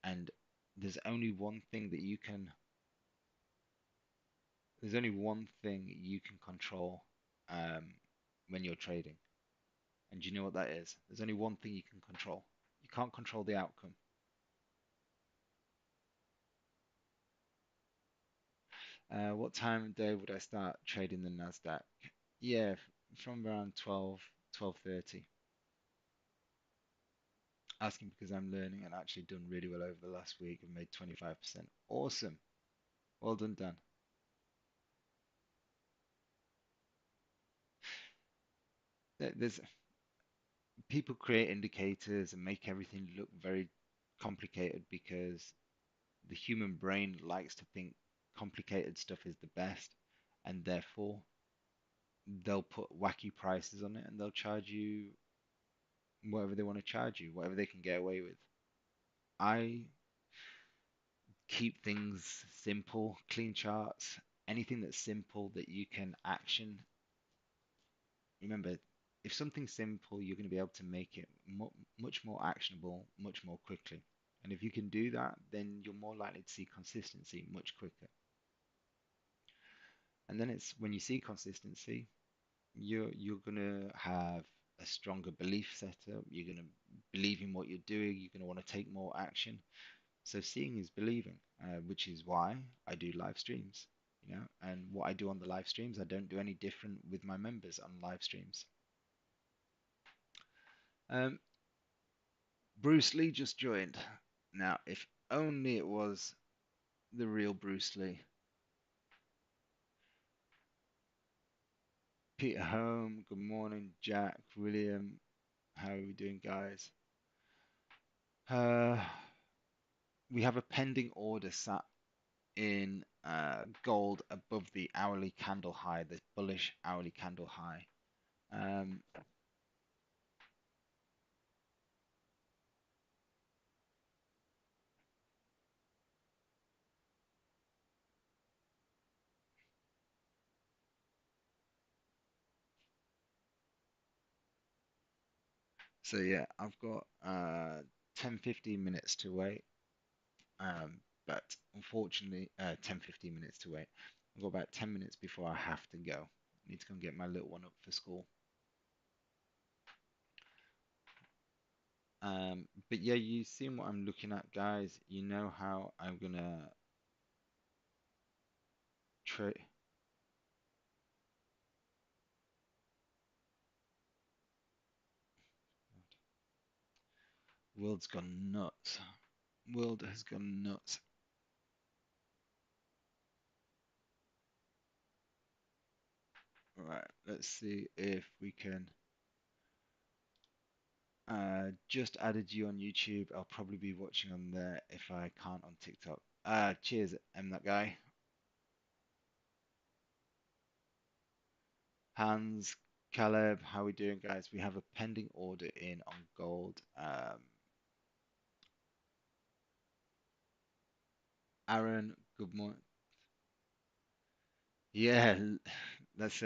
And there's only one thing that you can, there's only one thing you can control um, when you're trading. And do you know what that is? There's only one thing you can control. You can't control the outcome. What time of day would I start trading the Nasdaq? Yeah, from around 12:30. Asking because I'm learning and actually done really well over the last week. I've made 25%. Awesome. Well done, Dan. There's people create indicators and make everything look very complicated because the human brain likes to think complicated stuff is the best, and therefore they'll put wacky prices on it and they'll charge you whatever they want to charge you, whatever they can get away with. I keep things simple, clean charts, anything that's simple that you can action. Remember, if something's simple, you're going to be able to make it much more actionable, much more quickly. And if you can do that, then you're more likely to see consistency much quicker. And then it's when you see consistency, you're gonna have a stronger belief setup. You're gonna believe in what you're doing. You're gonna want to take more action. So seeing is believing, which is why I do live streams. And what I do on the live streams, I don't do any different with my members on live streams. Um, Bruce Lee just joined. Now, if only it was the real Bruce Lee. Peter Home, good morning, Jack, William, how are we doing, guys? Uh, we have a pending order sat in gold above the hourly candle high, the bullish hourly candle high. Um, so yeah, I've got 10, 15 minutes to wait. But unfortunately, 10, 15 minutes to wait. I've got about 10 minutes before I have to go. I need to go and get my little one up for school. But yeah, you seen what I'm looking at, guys. You know how I'm gonna trade. World's gone nuts. World has gone nuts. Right, let's see if we can. Just added you on YouTube. I'll probably be watching on there if I can't on TikTok. Cheers, that guy. Hans, Caleb, how we doing, guys? We have a pending order in on gold. Aaron, good morning. Yeah, that's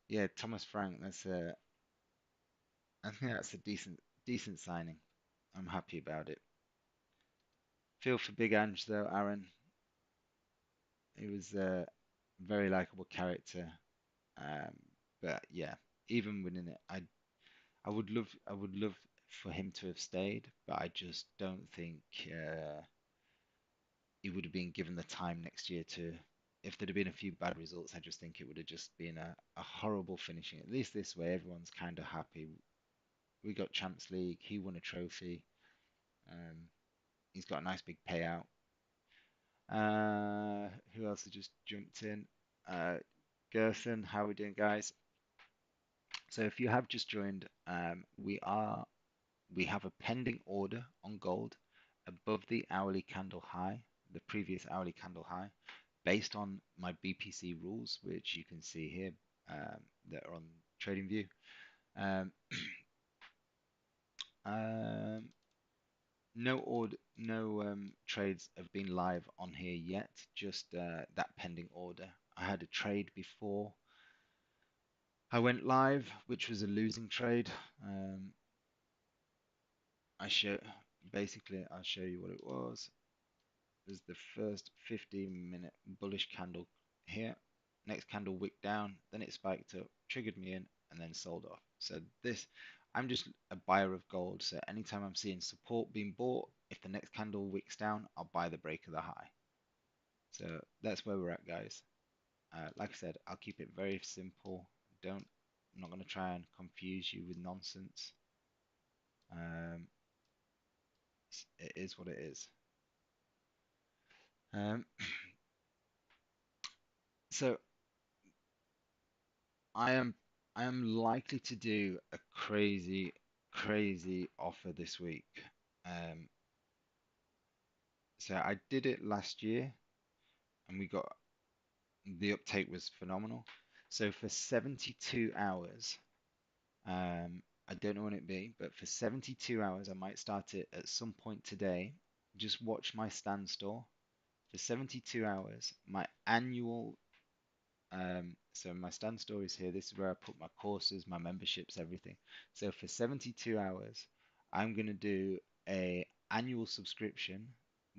yeah, Thomas Frank. I think that's a decent signing. I'm happy about it. Feel for Big Ange though, Aaron. He was a very likable character. Um, but yeah, even within it, I would love for him to have stayed, but I just don't think he would have been given the time next year to. If there'd have been a few bad results, I just think it would have just been a horrible finishing. At least this way, everyone's kind of happy. We got Champs League. He won a trophy. Um, he's got a nice big payout. Who else has just jumped in? Uh, Gerson, how are we doing, guys? So if you have just joined, we have a pending order on gold above the hourly candle high, the previous hourly candle high, based on my BPC rules, which you can see here that are on TradingView. Um, um, no trades have been live on here yet, just that pending order. I had a trade before I went live, which was a losing trade. I show basically I'll show you what it was. There's the first 15-minute bullish candle here. Next candle wick down, then it spiked up, triggered me in, and then sold off. So I'm just a buyer of gold. So anytime I'm seeing support being bought, if the next candle wicks down, I'll buy the break of the high. So that's where we're at, guys. Like I said, I'll keep it very simple. I'm not going to try and confuse you with nonsense. Um, it is what it is. Um, so I am I am likely to do a crazy offer this week. Um, so I did it last year and we got the uptake was phenomenal. So for 72 hours, I don't know when it be, but for 72 hours, I might start it at some point today. Just watch my stand store for 72 hours. My annual so my stand store is here. This is where I put my courses, my memberships, everything. So for 72 hours, I'm gonna do. a annual subscription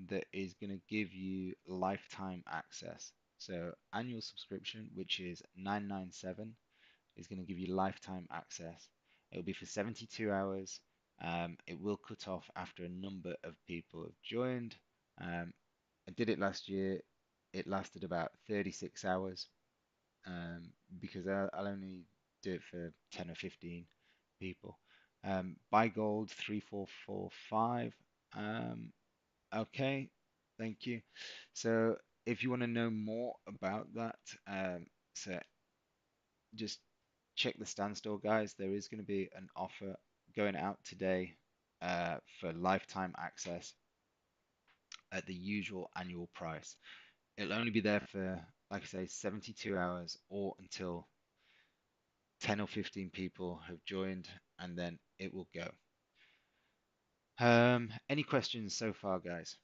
that is going to give you lifetime access. So annual subscription, which is 997, is going to give you lifetime access. It'll be for 72 hours. It will cut off after a number of people have joined. Um, I did it last year. It lasted about 36 hours um, because I'll only do it for 10 or 15 people. Buy gold 3445. Um, okay, thank you. So if you want to know more about that, so just check the standstill, guys. There is going to be an offer going out today for lifetime access at the usual annual price. It'll only be there for, like I say, 72 hours or until 10 or 15 people have joined, and then it will go. Any questions so far, guys?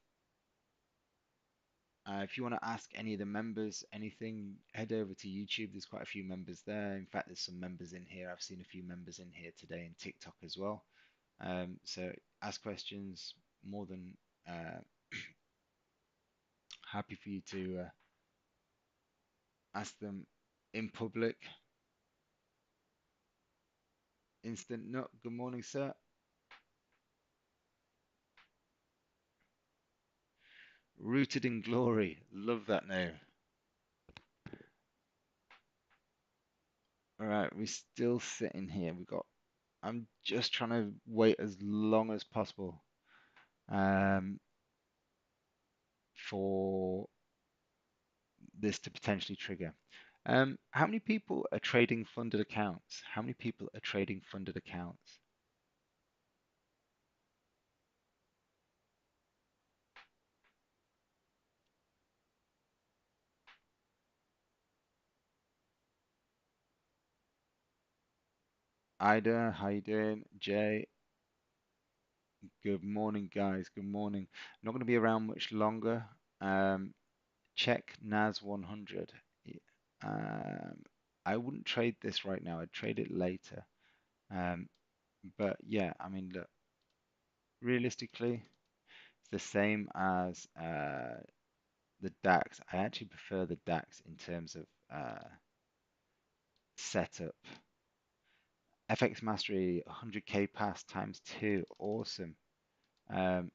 If you want to ask any of the members anything, head over to YouTube. There's quite a few members there. In fact, there's some members in here. I've seen a few members in here today in TikTok as well. So ask questions. More than happy for you to ask them in public. Instant Nut, good morning, sir. Rooted in Glory, love that name. All right, we're still sitting here. I'm just trying to wait as long as possible um, for this to potentially trigger. How many people are trading funded accounts? How many people are trading funded accounts? Ida, how you doing? Jay, good morning, guys. Good morning. Not going to be around much longer. Check NAS 100. Um, I wouldn't trade this right now. I'd trade it later. Um, but yeah, I mean, look, realistically, it's the same as the DAX. I actually prefer the DAX in terms of setup. FX Mastery 100k pass times two, awesome. Um,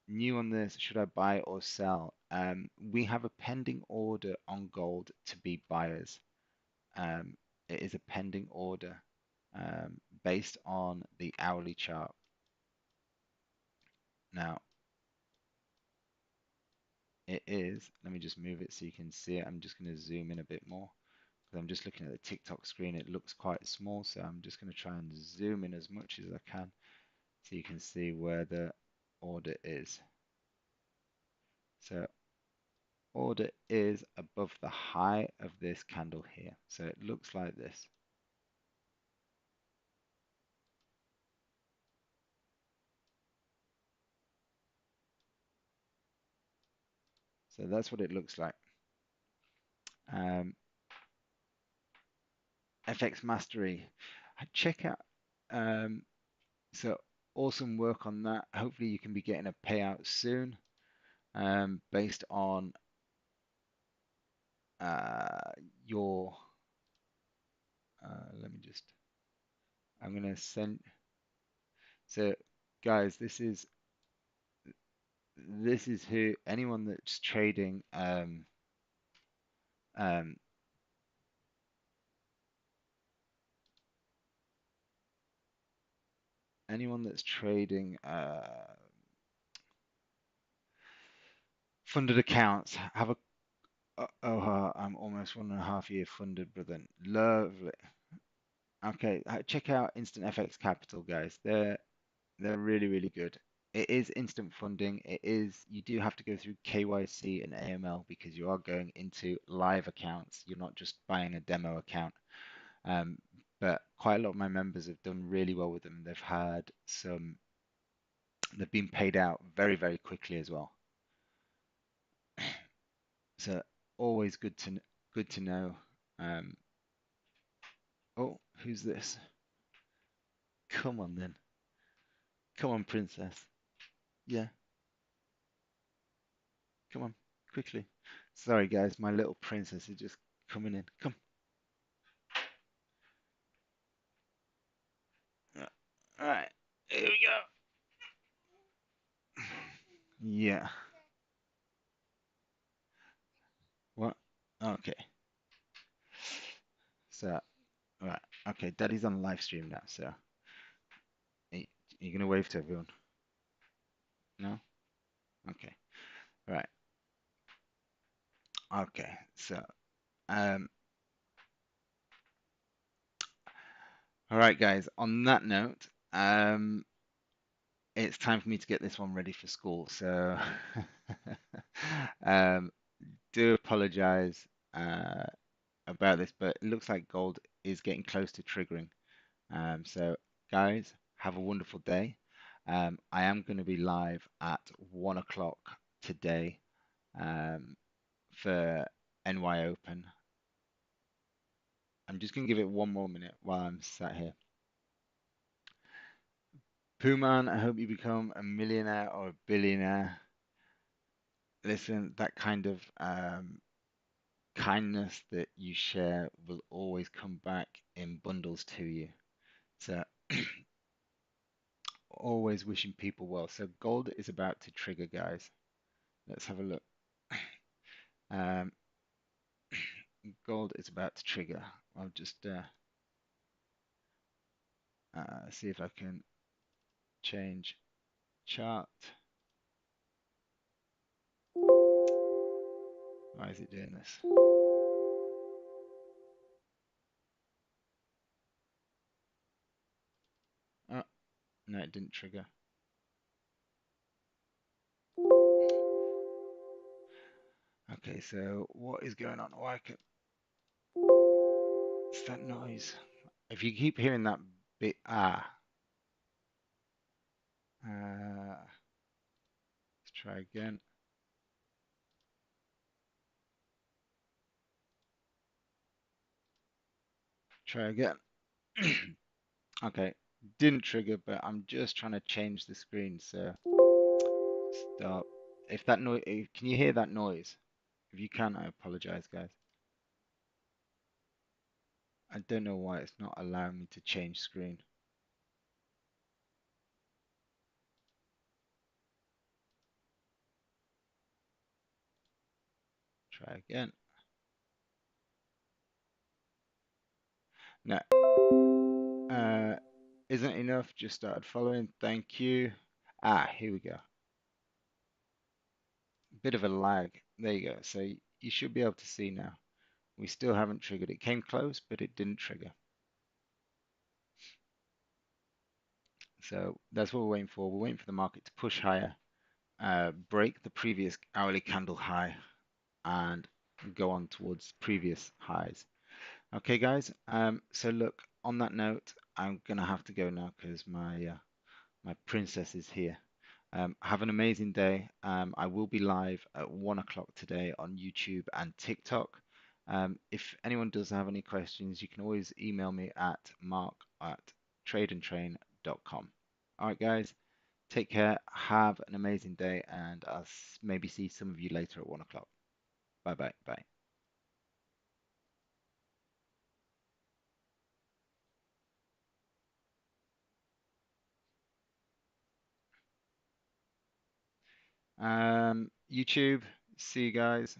New on this, should I buy or sell? We have a pending order on gold to be buyers. Um, it is a pending order based on the hourly chart. Now, it is, let me just move it so you can see it. I'm just going to zoom in a bit more because I'm just looking at the TikTok screen. It looks quite small, so I'm just going to try and zoom in as much as I can so you can see where the order is. So order is above the high of this candle here. So it looks like this. So that's what it looks like. Um, FX Mastery, check out. Um, so awesome work on that. Hopefully you can be getting a payout soon based on uh, your. Let me just. I'm gonna send. So guys, this is who anyone that's trading um, anyone that's trading funded accounts have a I'm almost 1.5 year funded, brother. Lovely. Okay, check out Instant FX Capital, guys. They're really, really good. It is instant funding. It is, you do have to go through KYC and AML because you are going into live accounts. You're not just buying a demo account. Um, but quite a lot of my members have done really well with them. They've been paid out very, very quickly as well. So always good to know. Um, oh, who's this? Come on then. Come on, princess. Yeah, come on, quickly. Sorry, guys, my little princess is just coming in. Come. Yeah. All right, here we go. Yeah. What? Okay. So, all right. Okay, Daddy's on live stream now. So, y- you gonna wave to everyone? No? Okay. All right. Okay. So, um, all right, guys. On that note, it's time for me to get this one ready for school. So, um, do apologize about this, but it looks like gold is getting close to triggering. So, guys, have a wonderful day. I am going to be live at 1 o'clock today for NY Open. I'm just going to give it one more minute while I'm sat here. Pooman, I hope you become a millionaire or a billionaire. Listen, that kind of kindness that you share will always come back in bundles to you. So, always wishing people well. So, gold is about to trigger, guys. Let's have a look. Um, gold is about to trigger. I'll just see if I can change chart. Why is it doing this? Oh, no, it didn't trigger. Okay, so what is going on? Why can it's that noise? If you keep hearing that bit, let's try again. Try again. Okay, didn't trigger, but I'm just trying to change the screen. So stop. If that noise, can you hear that noise? If you can, I apologize, guys. I don't know why it's not allowing me to change screen. Try again. No, isn't enough. Just started following. Thank you. Here we go. Bit of a lag. There you go. So you should be able to see now. We still haven't triggered. It came close, but it didn't trigger. So that's what we're waiting for. We're waiting for the market to push higher, break the previous hourly candle high, and go on towards previous highs. Okay, guys. So look, on that note, I'm gonna have to go now because my princess is here. Have an amazing day. I will be live at 1 o'clock today on YouTube and TikTok. If anyone does have any questions, you can always email me at mark@tradeandtrain.com. All right, guys, take care. Have an amazing day, and I'll maybe see some of you later at 1 o'clock. Bye bye. Bye. YouTube, see you guys.